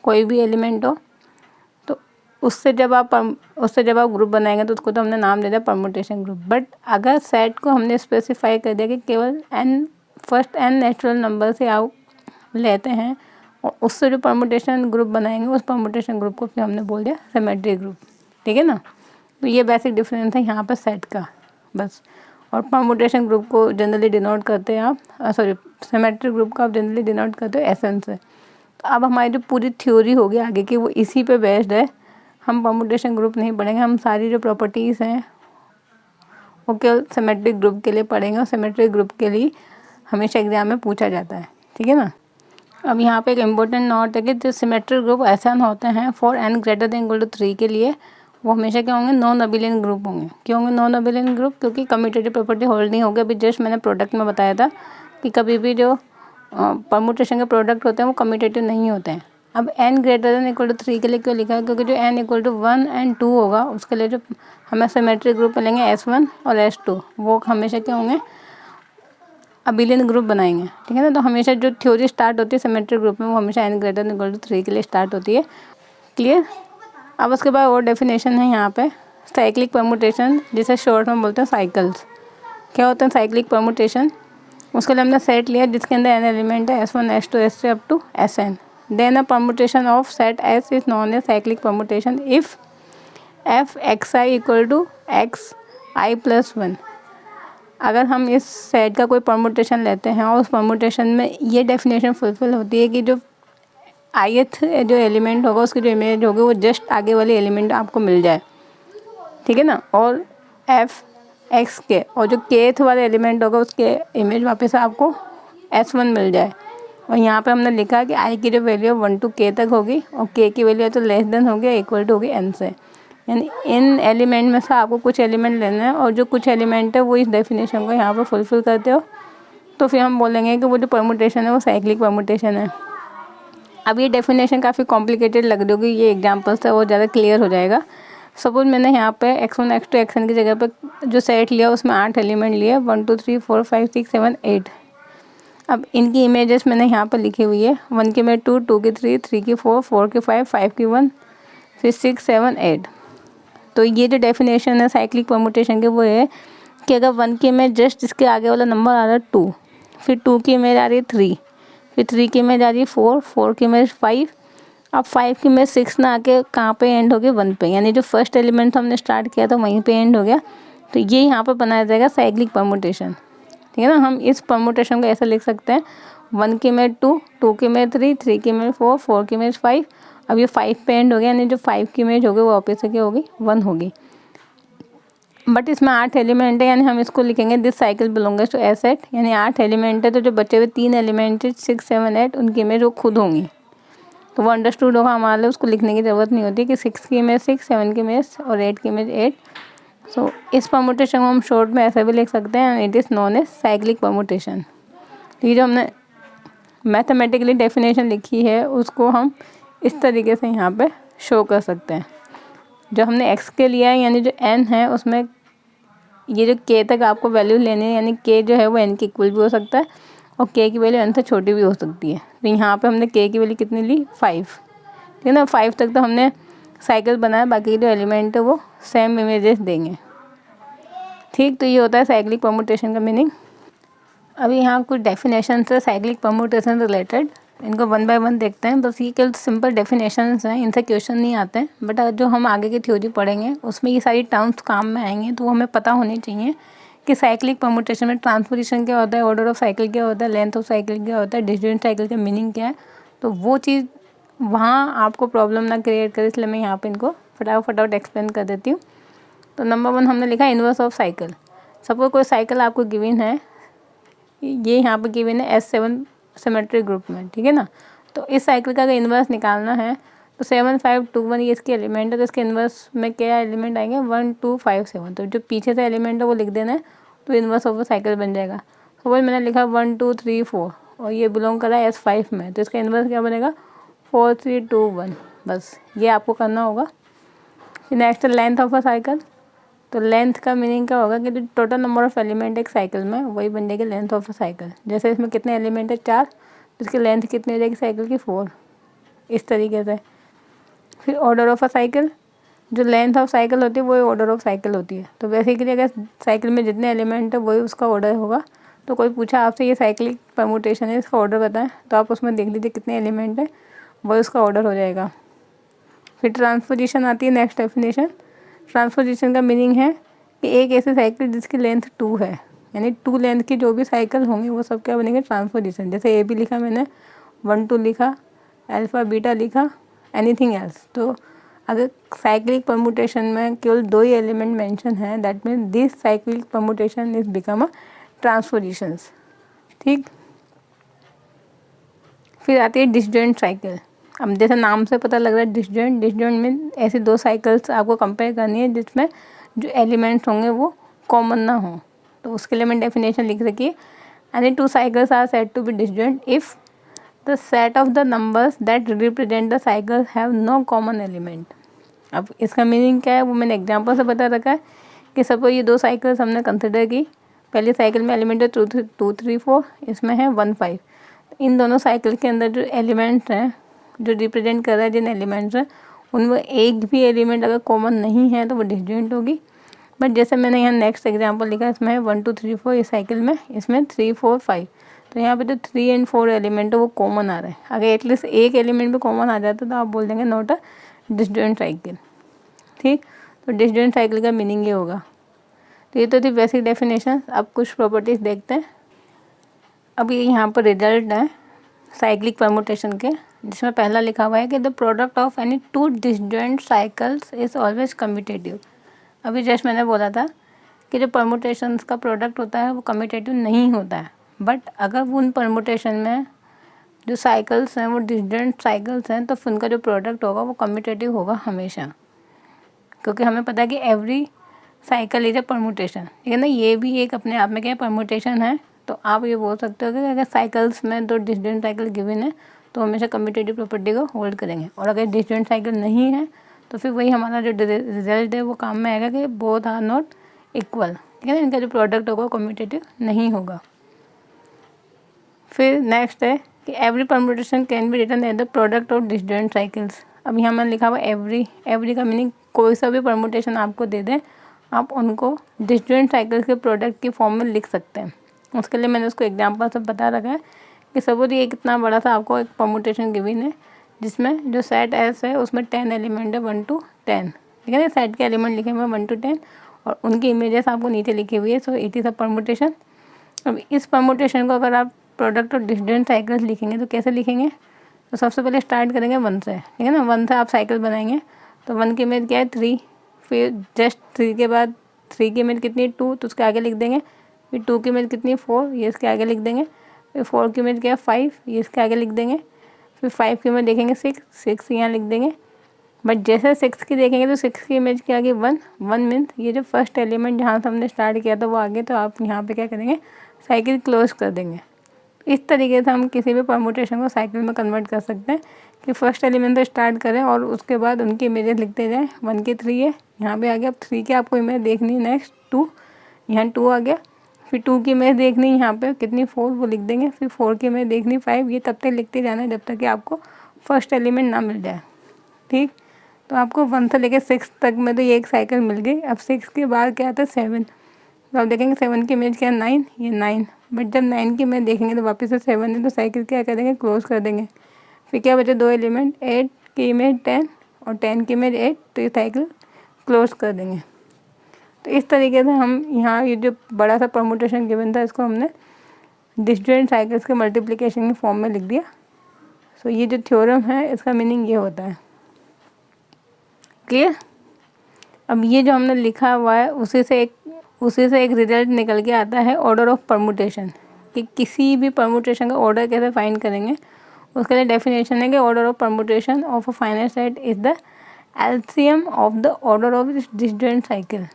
कोई भी एलिमेंट हो। तो उससे जब आप ग्रुप बनाएंगे तो उसको तो हमने नाम दे दिया परमुटेशन ग्रुप। बट अगर सेट को हमने स्पेसिफाई कर दिया कि केवल फर्स्ट n नेचुरल नंबर से आप लेते हैं और उससे जो परमुटेशन ग्रुप बनाएंगे उस परमुटेशन ग्रुप को फिर हमने बोल दिया सिमेट्रिक ग्रुप। ठीक है ना, तो ये बेसिक डिफरेंस है यहाँ पर सेट का बस। और परमुटेशन ग्रुप को जनरली डिनोट करते हैं आप, सिमेट्रिक ग्रुप को आप जनरली डिनोट करते हो SN से। तो अब हमारी जो पूरी थ्योरी होगी आगे की वो इसी पे बेस्ड है। हम परमुटेशन ग्रुप नहीं पढ़ेंगे, हम सारी जो प्रॉपर्टीज़ हैं वो केवल सिमेट्रिक ग्रुप के लिए पढ़ेंगे, और सिमेट्रिक ग्रुप के लिए हमेशा एग्जाम में पूछा जाता है। ठीक है ना। अब यहाँ पे एक इम्पोर्टेंट नोट है कि जो सिमेट्रिक ग्रुप SN होते हैं for n greater than equal to 3 के लिए, वो हमेशा क्या होंगे, नॉन अबिलियन ग्रुप होंगे। क्यों होंगे नॉन अबिलियन ग्रुप, क्योंकि कम्यूटेटिव प्रॉपर्टी होल्ड नहीं होगी। अभी जस्ट मैंने प्रोडक्ट में बताया था कि कभी भी जो परमुटेशन के प्रोडक्ट होते हैं वो कम्यूटेटिव नहीं होते हैं। अब n greater than equal to 3 के लिए क्यों लिखा है, क्योंकि जो n इक्वल टू 1 और 2 होगा उसके लिए जो हमें सिमेट्रिक ग्रुप मिलेंगे S1 और S2, वो हमेशा क्या होंगे, अबिलियन ग्रुप बनाएंगे। ठीक है ना। तो हमेशा जो थ्योरी स्टार्ट होती है सिमेट्रिक ग्रुप में वो हमेशा n greater than equal to 3 के लिए स्टार्ट होती है। क्लियर। अब उसके बाद और डेफिनेशन है यहाँ पे, साइक्लिक परमुटेशन, जिसे शॉर्ट में बोलते हैं साइकिल्स। क्या होते हैं साइक्लिक परमुटेशन, उसके लिए हमने सेट लिया जिसके अंदर n एलिमेंट है S1 S2 S3 up to Sn। Then a permutation of set S is known as cyclic permutation if f(xi) equal to xi plus 1। अगर हम इस सेट का कोई परमुटेशन लेते हैं और उस परमुटेशन में ये डेफिनेशन फुलफिल होती है कि जो ith जो एलिमेंट होगा उसकी जो इमेज होगी वो जस्ट आगे वाले एलिमेंट आपको मिल जाए। ठीक है ना, और f(x) के और जो kth वाले एलिमेंट होगा उसके इमेज वापस आपको S1 मिल जाए। और यहाँ पे हमने लिखा कि i की जो वैल्यू 1 to k तक होगी और k की वैल्यू तो लेस देन होगी या इक्वल टू होगी n से। यानी इन एलिमेंट में से आपको कुछ एलिमेंट लेना है और जो कुछ एलिमेंट है वो इस डेफिनेशन को यहाँ पर फुलफिल करते हो तो फिर हम बोलेंगे कि वो जो परमुटेशन है वो साइक्लिक परमुटेशन है। अब ये डेफिनेशन काफ़ी कॉम्प्लिकेटेड लग रही होगी, ये एग्जाम्पल से वो ज़्यादा क्लियर हो जाएगा। सपोज मैंने यहाँ पे x1 x2 xn की जगह पे जो सेट लिया उसमें 8 एलिमेंट लिए, 1 2 3 4 5 6 7 8। अब इनकी इमेजेस मैंने यहाँ पर लिखी हुई है, 1 की में 2 2 की 3 3 की 4 4 की 5 5 की 1 फिर 6 7 8। तो ये जो डेफिनेशन है साइक्लिक परमुटेशन की वो है कि अगर 1 की इमेज जस्ट इसके आगे वाला नंबर आ रहा है 2, फिर 2 की इमेज आ रही है 3, फिर 3 की इमेज आ रही है 4 4 की इमेज 5, अब 5 की इमेज 6 ना आके कहाँ पे एंड हो गया 1 पे, यानी जो फर्स्ट एलिमेंट हमने स्टार्ट किया था वहीं पे एंड हो गया। तो ये यहाँ पर बनाया जाएगा साइक्लिक परमुटेशन। ठीक है ना, हम इस परमुटेशन को ऐसे लिख सकते हैं 1 की इमेज 2 2 की इमेज 3 3 की इमेज 4 4 की इमेज 5, अब ये 5 पे एंड हो गया, यानी जो 5 की इमेज होगी वो वापस से क्या होगी 1 होगी। बट इसमें 8 एलिमेंट है, यानी हम इसको लिखेंगे this cycle belongs to S set, यानी 8 एलिमेंट है तो जो बचे हुए 3 एलिमेंट है 6 7 8 उनकी इमेज वो खुद होंगी। तो वो अंडरस्टूड होगा हमारे लिए, उसको लिखने की ज़रूरत नहीं होती कि 6 की इमेज 6 7 की इमेज और 8 की इमेज 8। सो इस परमुटेशन को हम शॉर्ट में ऐसे भी लिख सकते हैं, it is known as cyclic permutation. ये जो हमने मैथमेटिकली डेफिनेशन लिखी है उसको हम इस तरीके से यहाँ पे शो कर सकते हैं। जो हमने x के लिया है यानी जो n है उसमें ये जो k तक आपको वैल्यू लेनी है, यानी k जो है वो n के इक्वल भी हो सकता है और k की वैल्यू n से छोटी भी हो सकती है। तो यहाँ पे हमने k की वैल्यू कितनी ली 5, ठीक है ना। 5 तक तो हमने साइकिल बनाया, बाकी जो एलिमेंट है वो सेम इमेजेस देंगे, ठीक। तो ये होता है साइक्लिक परम्यूटेशन का मीनिंग। अभी यहाँ कुछ डेफिनेशन है साइक्लिक परम्यूटेशन रिलेटेड, इनको वन बाय वन देखते हैं। बस ये केवल सिंपल डेफिनेशंस हैं, इनसे क्वेश्चन नहीं आते हैं, बट जो हम आगे की थ्योरी पढ़ेंगे उसमें ये सारी टर्म्स काम में आएंगे, तो वो हमें पता होनी चाहिए कि साइक्लिक परम्यूटेशन में ट्रांसपोजिशन क्या होता है, ऑर्डर ऑफ साइकिल क्या होता है, लेंथ ऑफ साइकिल क्या होता है, डिस्जॉइंट साइकिल का मीनिंग क्या है। तो वो चीज़ वहाँ आपको प्रॉब्लम ना क्रिएट करे, इसलिए मैं यहाँ पर इनको फटाफट एक्सप्लेन कर देती हूँ। तो नंबर 1 हमने लिखा इन्वर्स ऑफ साइकिल। सपोज कोई साइकिल आपको गिवन है, ये यहाँ पे गिवन है S7 सिमेट्रिक ग्रुप में, ठीक है ना। तो इस साइकिल का अगर इन्वर्स निकालना है तो 7 5 2 1 ये इसके एलिमेंट है, तो इसके इन्वर्स में क्या एलिमेंट आएंगे 1 2 5 7। तो जो पीछे से एलिमेंट है वो लिख देना है, तो इन्वर्स ऑफ साइकिल बन जाएगा। सपोज मैंने लिखा 1 2 3 4 और ये बिलोंग कर रहा है S5 में, तो इसका इन्वर्स क्या बनेगा 4 3 2 1। बस ये आपको करना होगा। Next length of a cycle. तो लेंथ का मीनिंग क्या होगा कि जो टोटल नंबर ऑफ एलिमेंट एक साइकिल में वही बन जाएगी लेंथ ऑफ अ साइकिल। जैसे इसमें कितने एलिमेंट है 4, तो इसकी लेंथ कितनी हो जाएगी साइकिल की 4, इस तरीके से। फिर ऑर्डर ऑफ अ साइकिल, जो लेंथ ऑफ साइकिल होती है वही ऑर्डर ऑफ साइकिल होती है। तो बेसिकली अगर साइकिल में जितने एलिमेंट है वही उसका ऑर्डर होगा। तो कोई पूछा आपसे ये साइक्लिक परम्यूटेशन है, इसका ऑर्डर बताएं, तो आप उसमें देख लीजिए कितने एलिमेंट है वही उसका ऑर्डर हो जाएगा। फिर ट्रांसपोजिशन आती है नेक्स्ट डेफिनेशन। ट्रांसपोजिशन का मीनिंग है कि एक ऐसी साइकिल जिसकी लेंथ 2 है, यानी 2 लेंथ की जो भी साइकिल होंगी वो सब क्या बनेंगे ट्रांसपोजिशन। जैसे ए बी लिखा मैंने, 1 2 लिखा, अल्फ़ा बीटा लिखा, एनीथिंग एल्स। तो अगर साइक्लिक परम्यूटेशन में केवल 2 ही एलिमेंट मेंशन है, that mean this cyclic permutation is become a transpositions, ठीक। फिर आती है डिसजॉइंट साइकिल। अब जैसे नाम से पता लग रहा है डिसजॉइंट में ऐसी 2 साइकिल्स आपको कंपेयर करनी है जिसमें जो एलिमेंट्स होंगे वो कॉमन ना हो। तो उसके लिए मैंने डेफिनेशन लिख रखी है, any 2 cycles are said to be disjoint if the set of the numbers that represent the cycle have no common element. अब इसका मीनिंग क्या है वो मैंने एग्जांपल से बता रखा है कि सपोज ये 2 साइकिल्स हमने कंसिडर की। पहली साइकिल में एलिमेंट है 2 3 4, इसमें है 1 5। इन दोनों साइकिल के अंदर जो एलिमेंट्स हैं जो रिप्रेजेंट कर रहा है जिन एलिमेंट्स हैं उनमें एक भी एलिमेंट अगर कॉमन नहीं है तो वो डिसजॉइंट होगी। बट जैसे मैंने यहाँ नेक्स्ट एग्जांपल लिखा, इसमें है 1 2 3 4 इस साइकिल में, इसमें 3 4 5। तो यहाँ पे जो 3 एंड 4 एलिमेंट है वो कॉमन आ रहे हैं। अगर एटलीस्ट एक एलिमेंट भी कॉमन आ जाता तो आप बोल देंगे नॉट अ डिसजॉइंट साइकिल, ठीक। तो डिसजॉइंट साइकिल का मीनिंग ये होगा। तो ये तो थी बेसिक डेफिनेशन। अब कुछ प्रॉपर्टीज़ देखते हैं। अब ये यहाँ पर रिजल्ट है साइक्लिक परम्यूटेशन के, जिसमें पहला लिखा हुआ है कि the product of any 2 disjoint cycles is always commutative. अभी जस्ट मैंने बोला था कि जो परम्यूटेशंस का प्रोडक्ट होता है वो कम्यूटेटिव नहीं होता है, बट अगर वो उन परम्यूटेशन में जो साइकिल्स हैं वो डिसजॉइंट साइकिल्स हैं तो उनका जो प्रोडक्ट होगा वो कम्यूटेटिव होगा हमेशा, क्योंकि हमें पता है कि every cycle is a permutation, ठीक है ना। ये भी एक अपने आप में क्या परम्यूटेशन है। तो आप ये बोल सकते हो कि अगर साइकिल्स में 2 डिसजॉइंट साइकिल गिवन है तो हमेशा कम्यूटेटिव प्रॉपर्टी को होल्ड करेंगे, और अगर डिसजॉइंट साइकिल नहीं है तो फिर वही हमारा जो रिजल्ट है वो काम में आएगा कि बोथ आर नॉट इक्वल, ठीक है ना। इनका जो प्रोडक्ट होगा कम्यूटेटिव नहीं होगा। फिर नेक्स्ट है कि every permutation can be written as the product of disjoint cycles. अब यहाँ मैंने लिखा हुआ एवरी का मीनिंग कोई सा भी परम्यूटेशन आपको दे दें आप उनको डिसजॉइंट साइकिल्स के प्रोडक्ट की फॉर्म में लिख सकते हैं। उसके लिए मैंने उसको एग्जांपल से बता रखा है कि सपोज ये कितना बड़ा सा आपको एक परम्यूटेशन गिवन है जिसमें जो सेट एस है उसमें 10 एलिमेंट है 1 to 10, ठीक है ना। सेट के एलिमेंट लिखे हुए हैं 1 to 10 और उनकी इमेजेस आपको नीचे लिखी हुई है। So it is a permutation. अब इस परम्यूटेशन को अगर आप प्रोडक्ट ऑफ डिसजॉइंट साइकिल्स लिखेंगे तो कैसे लिखेंगे, तो सबसे पहले स्टार्ट करेंगे 1 से, ठीक है ना। 1 से आप साइकिल बनाएंगे तो 1 की इमेज क्या है 3, फिर जस्ट 3 के बाद 3 की इमेज कितनी है 2, तो उसके आगे लिख देंगे। फिर 2 की इमेज कितनी है 4, ये इसके आगे लिख देंगे। फिर 4 की इमेज क्या है 5, ये इसके आगे लिख देंगे। फिर 5 की इमेज देखेंगे 6 यहाँ लिख देंगे। बट जैसे 6 की देखेंगे तो 6 की इमेज के आगे 1 मीन्स ये जो फर्स्ट एलिमेंट जहाँ से हमने स्टार्ट किया था वो आगे, तो आप यहाँ पे क्या करेंगे साइकिल क्लोज कर देंगे। इस तरीके से हम किसी भी परमुटेशन को साइकिल में कन्वर्ट कर सकते हैं कि फर्स्ट एलिमेंट से स्टार्ट करें और उसके बाद उनकी इमेजेस लिखते जाएं। 1 की 3 है, यहाँ पे आ गया। अब 3 की आपको इमेज देखनी है, नेक्स्ट 2, यहाँ 2 आ गया। फिर 2 की इमेज देखनी है, यहाँ पे कितनी 4 वो लिख देंगे। फिर 4 की इमेज देखनी 5, ये तब तक लिखते जाना है जब तक कि आपको फर्स्ट एलिमेंट ना मिल जाए। ठीक, तो आपको 1 से लेकर 6 तक में तो ये एक साइकिल मिल गई। अब 6 के बाद क्या आता है 7, तो आप देखेंगे 7 की इमेज क्या है 9, ये 9। बट जब 9 की इमेज देखेंगे तो वापस से 7 है, तो साइकिल क्या करेंगे, क्लोज कर देंगे। फिर क्या बचे 2 एलिमेंट, 8 की इमेज 10 और 10 की इमेज 8, तो ये साइकिल क्लोज कर देंगे। तो इस तरीके से हम यहाँ ये जो बड़ा सा परमुटेशन गिवन था इसको हमने डिस्जॉइंट साइकिल्स के मल्टीप्लिकेशन की फॉर्म में लिख दिया। सो ये जो थ्योरम है इसका मीनिंग ये होता है। क्लियर? अब ये जो हमने लिखा हुआ है उसी से एक रिजल्ट निकल के आता है ऑर्डर ऑफ परमुटेशन, कि किसी भी परमुटेशन का ऑर्डर कैसे फाइंड करेंगे। उसके लिए डेफिनेशन है कि order of permutation of a finite set is the LCM of the order of disjoint cycle.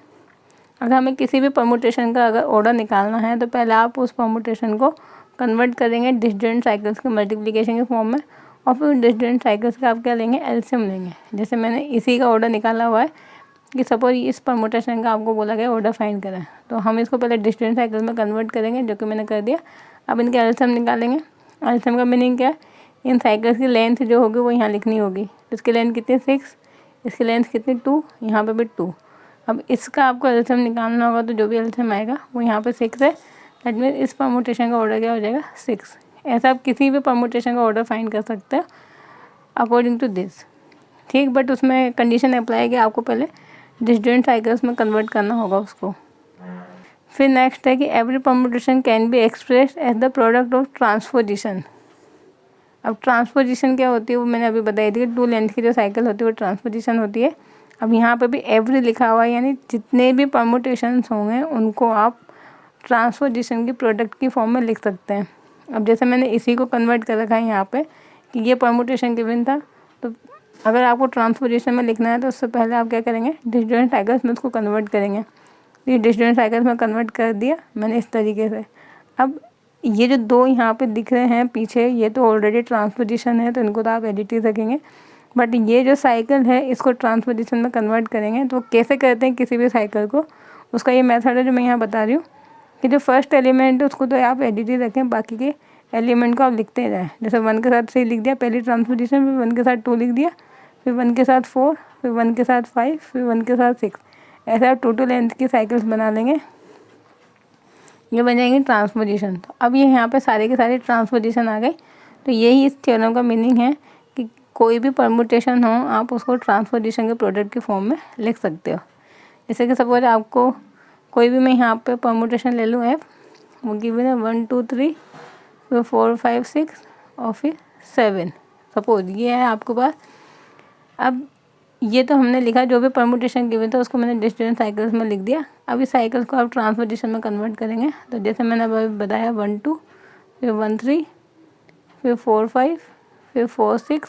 अगर हमें किसी भी परमुटेशन का अगर ऑर्डर निकालना है तो पहले आप उस परमुटेशन को कन्वर्ट करेंगे डिस्जॉइंट साइकिल्स के मल्टीप्लिकेशन के फॉर्म में, और फिर डिस्जॉइंट साइकिल्स का आप क्या लेंगे, एलसीएम लेंगे। जैसे मैंने इसी का ऑर्डर निकाला हुआ है कि सपोज इस परमुटेशन का आपको बोला गया ऑर्डर फाइंड करें, तो हम इसको पहले डिस्जॉइंट साइकिल में कन्वर्ट करेंगे, जो कि मैंने कर दिया। अब इनके एलसीएम निकालेंगे। एलसीएम का मीनिंग क्या है, इन साइकिल्स की लेंथ जो होगी वो यहाँ लिखनी होगी। तो इसकी लेंथ कितनी 6, इसकी लेंथ कितनी 2, यहाँ पे भी 2। अब इसका आपको एलसीएम निकालना होगा, तो जो भी एलसीएम आएगा वो यहाँ पे 6 है। दैट मीन इस परमुटेशन का ऑर्डर क्या हो जाएगा, 6। ऐसा आप किसी भी परमुटेशन का ऑर्डर फाइंड कर सकते हो अकॉर्डिंग टू दिस। ठीक, बट उसमें कंडीशन अप्लाई है कि आपको पहले डिस्जॉइंट साइकिल्स में कन्वर्ट करना होगा उसको। फिर नेक्स्ट है कि every permutation can be expressed as the product of transposition. अब ट्रांसपोजिशन क्या होती है वो मैंने अभी बताई थी, 2 लेंथ की जो साइकिल होती है वो ट्रांसपोजिशन होती है। अब यहाँ पे भी एवरी लिखा हुआ है, यानी जितने भी परमुटेशंस होंगे उनको आप ट्रांसपोजिशन की प्रोडक्ट की फॉर्म में लिख सकते हैं। अब जैसे मैंने इसी को कन्वर्ट कर रखा है यहाँ पे कि ये परमुटेशन गिवन था, तो अगर आपको ट्रांसपोजिशन में लिखना है तो उससे पहले आप क्या करेंगे, डिस्जॉइंट साइकिल्स में उसको कन्वर्ट करेंगे। ये डिस्जॉइंट साइकिल्स में कन्वर्ट कर दिया मैंने इस तरीके से। अब ये जो 2 यहाँ पे दिख रहे हैं पीछे, ये तो ऑलरेडी ट्रांसपोजिशन है, तो इनको तो आप एडिट ही रखेंगे। बट ये जो साइकिल है इसको ट्रांसपोजिशन में कन्वर्ट करेंगे, तो कैसे करते हैं किसी भी साइकिल को, उसका ये मेथड है जो मैं यहाँ बता रही हूँ। कि जो फर्स्ट एलिमेंट है उसको तो आप एडिट ही रखें, बाकी के एलिमेंट को आप लिखते जाएँ। जैसे 1 के साथ 3 लिख दिया पहली ट्रांसपोजिशन, फिर 1 के साथ 2 लिख दिया, फिर 1 के साथ 4, फिर 1 के साथ 5, फिर 1 के साथ 6। ऐसा आप 2 लेंथ की साइकिल्स बना लेंगे, ये बन जाएंगे ट्रांसपोजिशन। तो अब ये यहाँ पे सारे के सारे ट्रांसपोजिशन आ गए। तो यही इस थ्योरम का मीनिंग है कि कोई भी परमुटेशन हो आप उसको ट्रांसपोजिशन के प्रोडक्ट की फॉर्म में लिख सकते हो। जैसे कि सपोज आपको कोई भी मैं यहाँ पे परमुटेशन ले लूँ एफ, वो गिवन है 1 2 3 फिर 4 5 6 और फिर 7, सपोज ये है आपके पास। अब ये तो हमने लिखा, जो भी परमुटेशन गिवन था उसको मैंने डिस्जॉइंट साइकिल्स में लिख दिया। अब इस साइकिल्स को आप ट्रांसपोजिशन में कन्वर्ट करेंगे। तो जैसे मैंने अभी बताया 1 2 फिर 1 3 फिर 4 5 फिर 4 6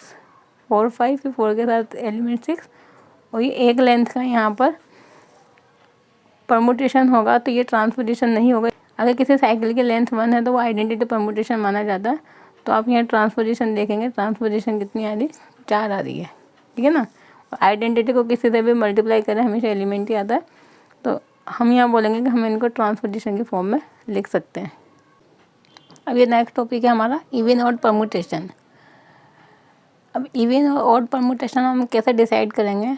4 5 फिर 4 के साथ एलिमेंट 6, और ये एक लेंथ का यहाँ पर परमुटेशन होगा, तो ये ट्रांसपोजिशन नहीं होगा। अगर किसी साइकिल की लेंथ 1 है तो वो आइडेंटिटी परमुटेशन माना जाता है। तो आप यहाँ ट्रांसपोजिशन देखेंगे, ट्रांसपोजिशन कितनी आ रही, 4 आ रही है, ठीक है ना। आइडेंटिटी को किसी से भी मल्टीप्लाई करें हमेशा एलिमेंट ही आता है। तो हम यहाँ बोलेंगे कि हम इनको ट्रांसपोजिशन की फॉर्म में लिख सकते हैं। अब ये नेक्स्ट टॉपिक है हमारा इवन ऑड परमुटेशन। अब इवन और ऑड परमुटेशन हम कैसे डिसाइड करेंगे,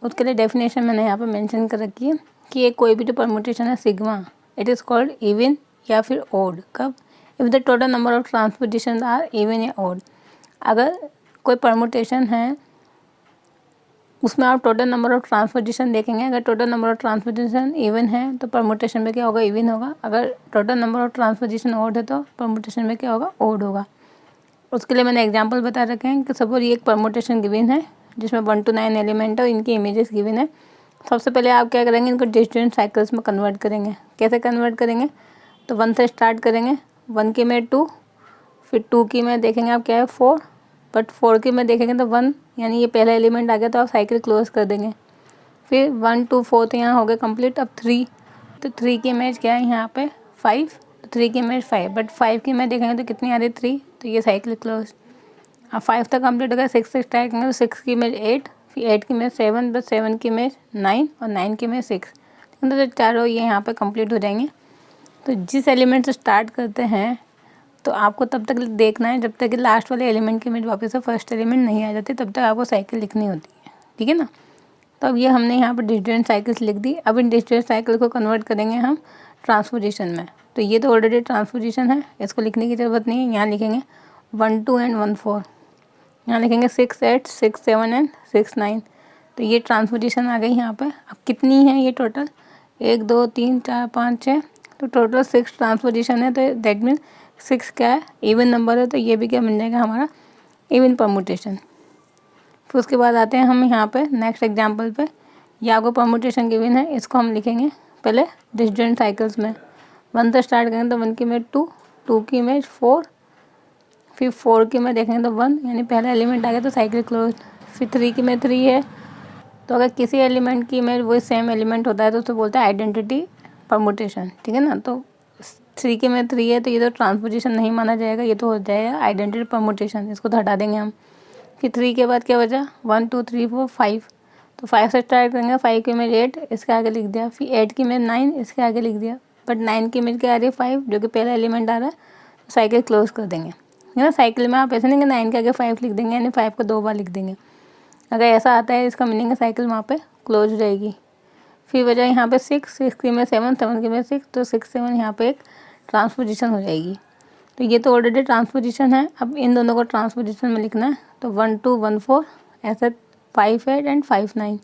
उसके लिए डेफिनेशन मैंने यहाँ पर मेंशन कर रखी है कि ये कोई भी जो परमुटेशन है sigma, it is called even या फिर ऑड। कब, if the total number of transposition are even या ऑड। अगर कोई परमुटेशन है उसमें आप टोटल नंबर ऑफ ट्रांसपोजिशन देखेंगे, अगर total number of transposition even है तो परमुटेशन में क्या होगा, इवन होगा। अगर total number of transposition odd है तो परमुटेशन में क्या होगा, ऑड होगा। उसके लिए मैंने एग्जांपल बता रखे हैं कि सपोज ये एक परमुटेशन गिवन है जिसमें 1 to 9 एलिमेंट है और इनकी इमेजेस गिवन है। सबसे पहले आप क्या करेंगे, इनको डिस्जॉइंट साइकिल्स में कन्वर्ट करेंगे। कैसे कन्वर्ट करेंगे, तो 1 से स्टार्ट करेंगे, 1 की में 2, फिर 2 की में देखेंगे आप क्या है 4, बट 4 की में देखेंगे तो 1, यानी ये पहला एलिमेंट आ गया तो आप साइकिल क्लोज कर देंगे। फिर 1 2 4 तो यहाँ हो गए कंप्लीट। अब 3, तो 3 की इमेज क्या है यहाँ पे 5, तो 3 की इमेज 5, बट 5 की इमेज देखेंगे तो कितनी आ रही है 3, तो ये साइकिल क्लोज। अब 5 तक कंप्लीट हो गया, 6 से स्टार्ट करेंगे तो 6 की इमेज 8, फिर 8 की इमेज 7, बस 7 की इमेज 9 और 9 की इमेज 6। तो चारों ये यहाँ पे कंप्लीट हो जाएंगे। तो जिस एलिमेंट से स्टार्ट करते हैं तो आपको तब तक देखना है जब तक कि लास्ट वाले एलिमेंट की इमेज वापस से फर्स्ट एलिमेंट नहीं आ जाती, तब तक आपको साइकिल लिखनी होती है, ठीक है ना। तो अब ये हमने यहाँ पर डिस्जॉइंट साइकिल्स लिख दी। अब इन डिस्जॉइंट साइकिल को कन्वर्ट करेंगे हम ट्रांसपोजिशन में। तो ये तो ऑलरेडी ट्रांसपोजिशन है, इसको लिखने की ज़रूरत नहीं है। यहाँ लिखेंगे 1 2 एंड 1 4, यहाँ लिखेंगे 6 8 6 7 एंड 6 9। तो ये ट्रांसपोजिशन आ गई यहाँ पर। अब कितनी है ये टोटल, 1 2 3 4 5 6, तो टोटल 6 ट्रांसपोजिशन है। तो दैट मीन्स 6 क्या है, इवन नंबर है, तो ये भी क्या बन जाएगा हमारा इवन परमुटेशन। फिर उसके बाद आते हैं हम यहाँ पे नेक्स्ट एग्जांपल पे। ये आपको परमुटेशन गिवन है, इसको हम लिखेंगे पहले डिस्जॉइंट साइकिल्स में। 1 से स्टार्ट करेंगे तो 1 की इमेज 2, 2 की इमेज 4, फिर 4 की इमेज देखेंगे तो 1, यानी पहला एलिमेंट आ गया तो साइकिल क्लोज। फिर 3 की इमेज 3 है, तो अगर किसी एलिमेंट की इमेज वही सेम एलिमेंट होता है तो उसको बोलते हैं आइडेंटिटी परमुटेशन, ठीक है ना। तो 3 की इमेज 3 है, तो ये तो ट्रांसपोजिशन नहीं माना जाएगा, ये तो हो जाएगा आइडेंटिटी परमुटेशन, इसको तो हटा देंगे हम। फिर 3 के बाद क्या बचा, 1 2 3 4 5, तो 5 से स्टार्ट करेंगे। 5 की इमेज 8, इसके आगे लिख दिया। फिर 8 की इमेज 9, इसके आगे लिख दिया। बट 9 की इमेज क्या आ रही है 5, जो कि पहला एलिमेंट आ रहा है, तो साइकिल क्लोज कर देंगे, है ना। साइकिल में आप ऐसे नहीं कि 9 के आगे 5 लिख देंगे, यानी 5 को 2 बार लिख देंगे। अगर ऐसा आता है इसका मीनिंग है साइकिल वहाँ पे क्लोज हो जाएगी। फिर बचा यहाँ पे 6, 6 की इमेज 7, 7 की इमेज 6, तो 6 7 यहाँ पे एक ट्रांसपोजिशन हो जाएगी। तो ये तो ऑलरेडी ट्रांसपोजिशन है। अब इन दोनों को ट्रांसपोजिशन में लिखना है, तो 1 2 1 4, ऐसे 5 8 एंड 5 9।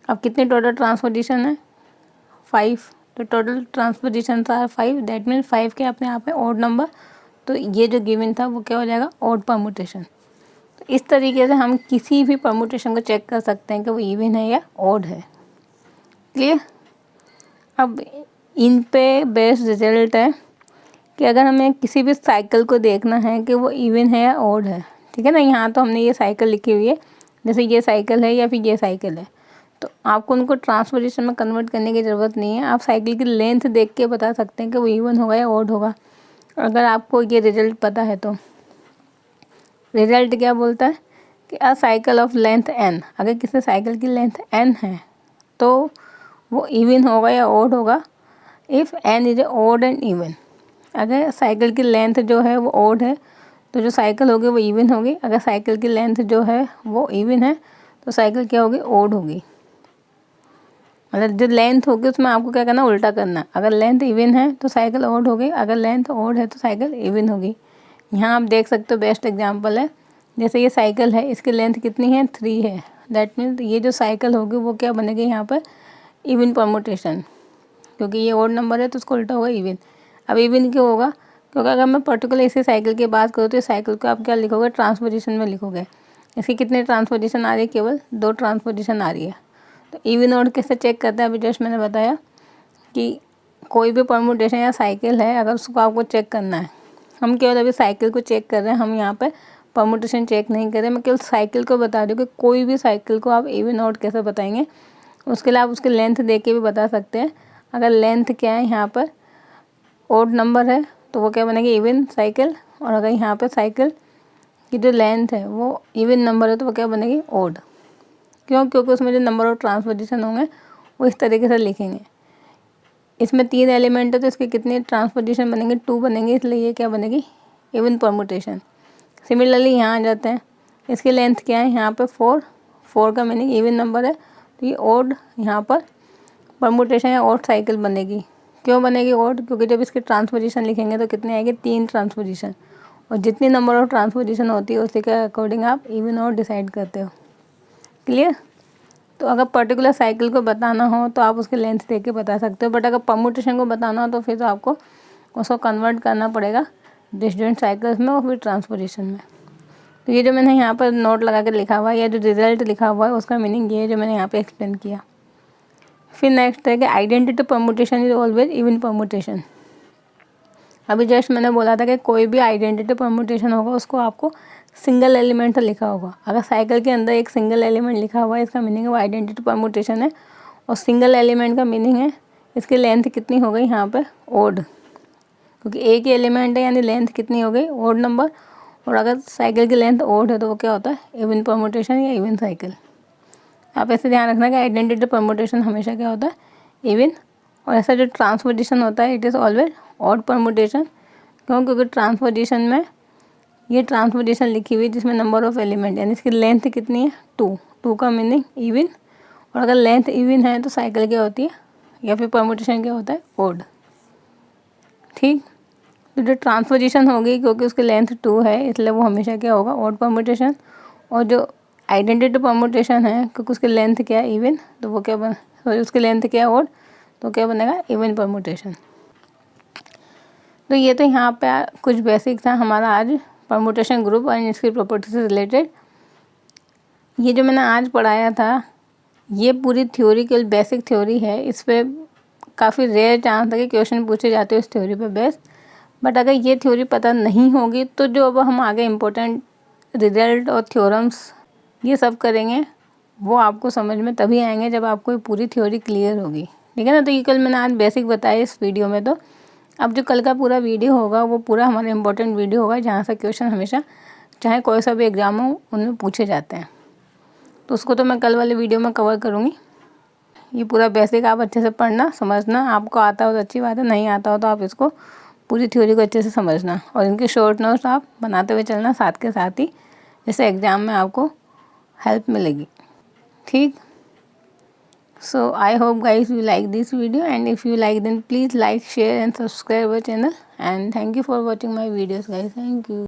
अब कितनी टोटल ट्रांसपोजिशन है 5, तो टोटल ट्रांसपोजिशन था 5, दैट मीन्स 5 के अपने आप में ऑड नंबर, तो ये जो गिवन था वो क्या हो जाएगा ऑड परमुटेशन। तो इस तरीके से हम किसी भी परमुटेशन को चेक कर सकते हैं कि वो इवन है या ऑड है, क्लियर। अब इन पे बेस्ड रिजल्ट है कि अगर हमें किसी भी साइकिल को देखना है कि वो इवन है या ऑड है, ठीक है ना। यहाँ तो हमने ये साइकिल लिखी हुई है, जैसे ये साइकिल है या फिर ये साइकिल है, तो आपको उनको ट्रांसपोजिशन में कन्वर्ट करने की ज़रूरत नहीं है। आप साइकिल की लेंथ देख के बता सकते हैं कि वो इवन होगा या ऑड होगा, अगर आपको ये रिजल्ट पता है तो। रिजल्ट क्या बोलता है कि अ साइकिल ऑफ लेंथ n, अगर किसी साइकिल की लेंथ n है तो वो इवन होगा या ऑड होगा if n is odd and even. अगर साइकिल की लेंथ जो है वो ऑड है तो जो साइकिल होगी वो इवन होगी। अगर साइकिल की लेंथ जो है वो इवन है तो साइकिल क्या होगी ऑड होगी। मतलब जो लेंथ होगी उसमें आपको क्या करना, उल्टा करना। अगर लेंथ इवन है तो साइकिल ऑड होगी, अगर लेंथ ऑड है तो साइकिल इवन होगी। यहाँ आप देख सकते हो बेस्ट एग्जांपल है, जैसे ये साइकिल है, इसकी लेंथ कितनी है 3 है, दैट मीन्स ये जो साइकिल होगी वो क्या बनेगी यहाँ पर इवन परमुटेशन, क्योंकि ये ऑड नंबर है तो उसको उल्टा होगा इवन। अब इवन क्यों होगा, क्योंकि अगर मैं पर्टिकुलर इसी साइकिल की बात करूँ तो इस साइकिल को आप क्या लिखोगे ट्रांसपोजिशन में लिखोगे। इसकी कितने ट्रांसपोजिशन आ रही है, केवल 2 ट्रांसपोजिशन आ रही है। तो इवन ऑड कैसे चेक करते हैं, अभी जस्ट मैंने बताया कि कोई भी परमुटेशन या साइकिल है, अगर उसको आपको चेक करना है, हम केवल अभी साइकिल को चेक कर रहे हैं, हम यहाँ पे परमुटेशन चेक नहीं कर रहे। मैं केवल साइकिल को बता रही हूँ कि कोई भी साइकिल को आप इवन ऑड कैसे बताएंगे। उसके लिए आप उसकी लेंथ देख के भी बता सकते हैं। अगर लेंथ क्या है यहाँ पर ऑड नंबर है तो वो क्या बनेगी इवन साइकिल, और अगर यहाँ पर साइकिल की जो लेंथ है वो इवन नंबर है तो वो क्या बनेगी ऑड। क्यों, क्योंकि उसमें जो नंबर ऑफ ट्रांसपोजिशन होंगे वो इस तरीके से लिखेंगे। इसमें 3 एलिमेंट है तो इसकी कितनी ट्रांसपोजिशन बनेंगे 2 बनेंगे, इसलिए ये क्या बनेगी इवन परमुटेशन। सिमिलरली यहाँ आ जाते हैं, इसकी लेंथ क्या है यहाँ पे 4, 4 का मीनिंग इवन नंबर है, तो ये ऑड यहाँ पर परमुटेशन या ऑड साइकिल बनेगी। क्यों बनेगी ऑड, क्योंकि जब इसकी ट्रांसपोजिशन लिखेंगे तो कितनी आएगी 3 ट्रांसपोजिशन, और जितनी नंबर ऑफ ट्रांसपोजिशन होती है उसी के अकॉर्डिंग आप इवन ऑड डिसाइड करते हो, क्लियर। तो अगर पर्टिकुलर साइकिल को बताना हो तो आप उसकी लेंथ देख के बता सकते हो, बट अगर परमुटेशन को बताना हो तो फिर तो आपको उसको कन्वर्ट करना पड़ेगा डिस्जॉइंट साइकिल्स में और फिर ट्रांसपोजिशन में। तो ये जो मैंने यहाँ पर नोट लगा के लिखा हुआ है या जो रिजल्ट लिखा हुआ है उसका मीनिंग ये है जो मैंने यहाँ पे एक्सप्लेन किया। फिर नेक्स्ट है कि identity permutation is always even permutation. अभी जस्ट मैंने बोला था कि कोई भी आइडेंटिटी परमुटेशन होगा उसको आपको सिंगल एलिमेंट लिखा होगा। अगर साइकिल के अंदर एक सिंगल एलिमेंट लिखा हुआ है इसका मीनिंग है वो आइडेंटिटी परमुटेशन है, और सिंगल एलिमेंट का मीनिंग है इसकी लेंथ कितनी हो गई यहाँ पे ऑड। क्योंकि एक ही एलिमेंट है यानी लेंथ कितनी हो गई, ओड नंबर। और अगर साइकिल की लेंथ ओड है तो वो क्या होता है, इवन परमुटेशन या इवन साइकिल। आप ऐसे ध्यान रखना कि आइडेंटिटी परमुटेशन हमेशा क्या होता है, इवन। और ऐसा जो ट्रांसपोजिशन होता है it is always odd permutation. क्यों? क्योंकि ट्रांसपोजिशन में ये ट्रांसपोजिशन लिखी हुई जिसमें नंबर ऑफ एलिमेंट यानी इसकी लेंथ कितनी है, 2 का मीनिंग इवन। और अगर लेंथ इवन है तो साइकिल क्या होती है या फिर परमुटेशन क्या होता है, ओड। ठीक, तो जो ट्रांसपोजिशन होगी क्योंकि उसकी लेंथ 2 है इसलिए वो हमेशा क्या होगा, ऑड परमुटेशन। और जो आइडेंटिटी परमुटेशन है क्योंकि उसकी लेंथ क्या है, इवन, तो वो क्या सॉरी उसकी लेंथ क्या है, ओड, तो क्या बनेगा, इवन परमुटेशन। तो ये तो यहाँ पे कुछ बेसिक था हमारा आज परमुटेशन ग्रुप और इसकी प्रॉपर्टी से रिलेटेड। ये जो मैंने आज पढ़ाया था ये पूरी थ्योरिकल बेसिक थ्योरी है। इस पर काफ़ी रेयर चांस है कि क्वेश्चन पूछे जाते हैं इस थ्योरी पे बेस। बट अगर ये थ्योरी पता नहीं होगी तो जो अब हम आगे इम्पोर्टेंट रिजल्ट और थ्योरम्स ये सब करेंगे वो आपको समझ में तभी आएंगे जब आपको ये पूरी थ्योरी क्लियर होगी। ठीक है ना। तो ये कल मैंने आज बेसिक बताया इस वीडियो में। तो अब जो कल का पूरा वीडियो होगा वो पूरा हमारा इम्पोर्टेंट वीडियो होगा जहाँ से क्वेश्चन हमेशा चाहे कोई सा भी एग्ज़ाम हो उनमें पूछे जाते हैं। तो उसको तो मैं कल वाले वीडियो में कवर करूँगी। ये पूरा बेसिक आप अच्छे से पढ़ना समझना। आपको आता हो तो अच्छी बात है, नहीं आता हो तो आप इसको पूरी थ्योरी को अच्छे से समझना और इनके शॉर्ट नोट्स आप बनाते हुए चलना साथ के साथ ही, जैसे एग्ज़ाम में आपको हेल्प मिलेगी। ठीक। So I hope guys you like this video and if you like then please like share and subscribe our channel and thank you for watching my videos guys. Thank you.